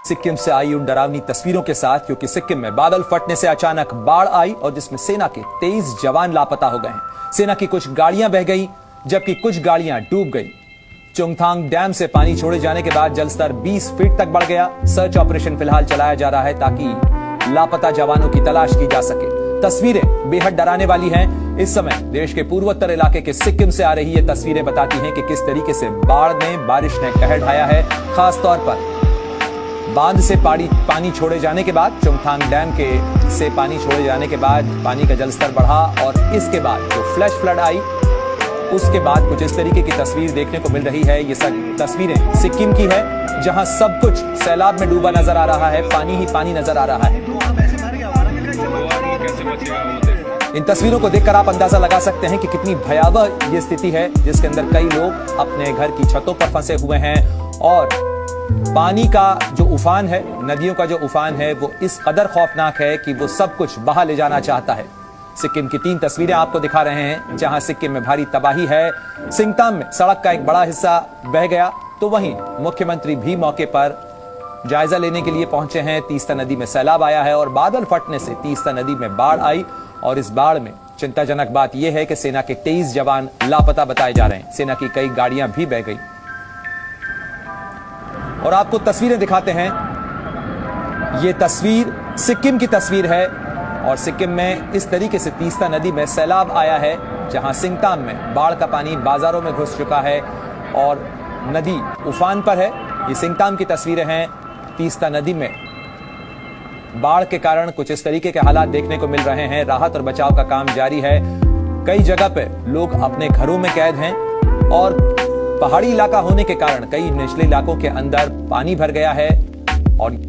सिक्किम से आई उन डरावनी तस्वीरों के साथ, क्योंकि सिक्किम में बादल फटने से अचानक बाढ़ आई और जिसमें सेना के 23 जवान लापता हो गए हैं। सेना की कुछ गाड़ियां बह गई जबकि कुछ गाड़ियां डूब गई। चुंगथांग डैम से पानी छोड़े जाने के बाद जलस्तर 20 फीट तक बढ़ गया। सर्च ऑपरेशन फिलहाल चलाया जा रहा है ताकि लापता जवानों की तलाश की जा सके। तस्वीरें बेहद डराने वाली हैं। इस समय देश के पूर्वोत्तर इलाके के सिक्किम से आ रही ये तस्वीरें बताती हैं कि किस तरीके से बाढ़ में बारिश ने कहर ढाया है। खासतौर पर बांध से पानी छोड़े जाने के बाद, चुंगथांग डैम से पानी छोड़े जाने के बाद पानी का जलस्तर बढ़ा और इसके बाद जो फ्लैश फ्लड आई उसके बाद कुछ इस तरीके की तस्वीर देखने को मिल रही है। ये सब तस्वीरें सिक्किम की है जहां सब कुछ सैलाब में डूबा नजर आ रहा है, पानी ही पानी नजर आ रहा है। इन तस्वीरों को देखकर आप अंदाजा लगा सकते हैं कि कितनी भयावह ये स्थिति है, जिसके अंदर कई लोग अपने घर की छतों पर फंसे हुए हैं और पानी का जो उफान है, नदियों का जो उफान है, वो इस कदर खौफनाक है कि वो सब कुछ बहा ले जाना चाहता है। सिक्किम की 3 तस्वीरें आपको दिखा रहे हैं जहां सिक्किम में भारी तबाही है। सिंगताम में सड़क का एक बड़ा हिस्सा बह गया, तो वहीं मुख्यमंत्री भी मौके पर जायजा लेने के लिए पहुंचे हैं। तीस्ता नदी में सैलाब आया है और बादल फटने से तीस्ता नदी में बाढ़ आई और इस बाढ़ में चिंताजनक बात यह है कि सेना के 23 जवान लापता बताए जा रहे हैं। सेना की कई गाड़ियां भी बह गई और आपको तस्वीरें दिखाते हैं। ये तस्वीर सिक्किम की तस्वीर है और सिक्किम में इस तरीके से तीस्ता नदी में सैलाब आया है जहां सिंगताम में बाढ़ का पानी बाजारों में घुस चुका है और नदी उफान पर है। ये सिंगताम की तस्वीरें हैं। तीस्ता नदी में बाढ़ के कारण कुछ इस तरीके के हालात देखने को मिल रहे हैं। राहत और बचाव का काम जारी है। कई जगह पे लोग अपने घरों में कैद हैं और पहाड़ी इलाका होने के कारण कई निचले इलाकों के अंदर पानी भर गया है और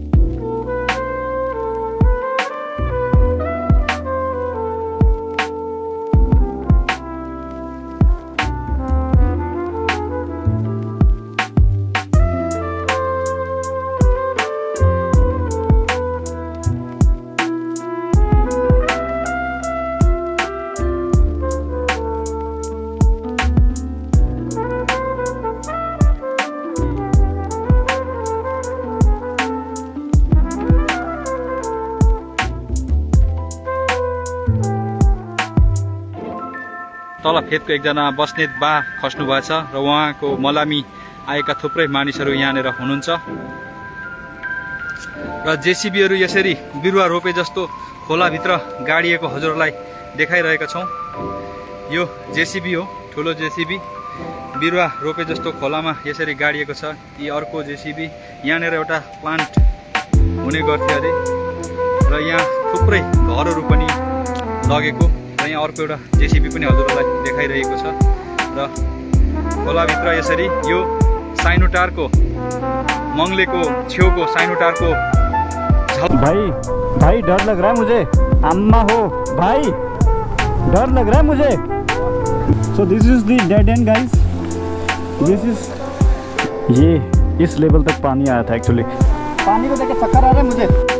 तल फेदको एकजना बस्नेत बा खस्नु भएछ र उहाँको मलामी आएका थुप्रै मानिसहरू यहाँनिर हुनुहुन्छ र जेसीबीहरू यसरी बिरुवा रोपे जस्तो खोलाभित्र गाडिएको हजुरहरूलाई देखाइरहेका छौँ। यो जेसीबी हो, ठुलो जेसीबी बिरुवा रोपे जस्तो खोलामा यसरी गाडिएको छ। यी अर्को जेसीबी, यहाँनिर एउटा प्लान्ट हुने गर्थ्यो अरे र यहाँ थुप्रै घरहरू पनि लगेको, यहाँ अर्को एउटा जेसीबी पनि हजुरहरूलाई देखाइरहेको छ र खोलाभित्र यसरी यो साइनोटारको मंगलेको छेउको साइनोटारको भाई डर लग रहा है मुझे, अम्मा हो भाई, डर लग रहा है मुझे। So this is the dead and guys, this is ये इस लेवल तक पानी आया था। एक्चुअली पानी को देख के चक्कर आ रहा है मुझे।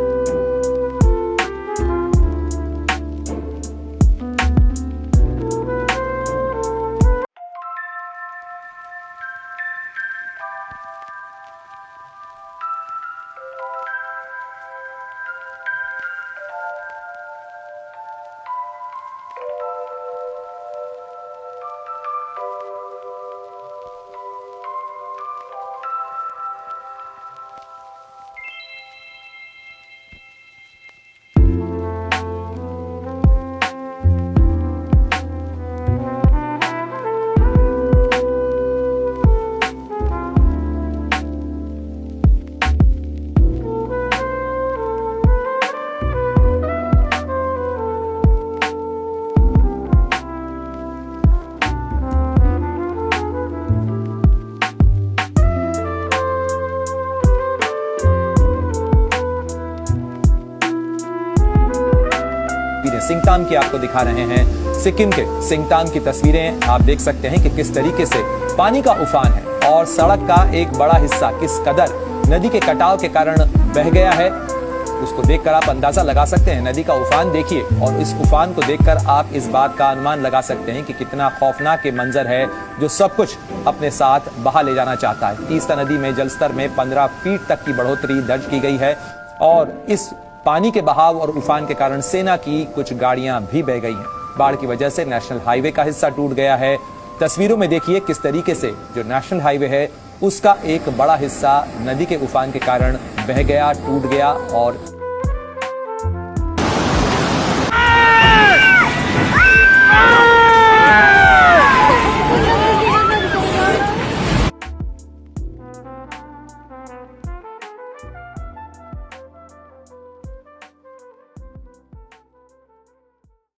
सिंगताम की आपको दिखा रहे हैं। सिक्किम के सिंगताम की तस्वीरें आप देख सकते हैं कि किस तरीके से पानी का उफान है और सड़क का एक बड़ा हिस्सा किस कदर नदी के कटाव के कारण बह गया है। उसको देखकर आप अंदाजा लगा सकते हैं, नदी का उफान देखिए, और इस उफान को देखकर आप इस बात का अनुमान लगा सकते हैं कि कितना खौफनाक ये मंजर है जो सब कुछ अपने साथ बहा ले जाना चाहता है। तीस्ता नदी में जलस्तर में 15 फीट तक की बढ़ोतरी दर्ज की गई है और इस पानी के बहाव और उफान के कारण सेना की कुछ गाड़ियां भी बह गई हैं। बाढ़ की वजह से नेशनल हाईवे का हिस्सा टूट गया है। तस्वीरों में देखिए किस तरीके से जो नेशनल हाईवे है उसका एक बड़ा हिस्सा नदी के उफान के कारण बह गया, टूट गया और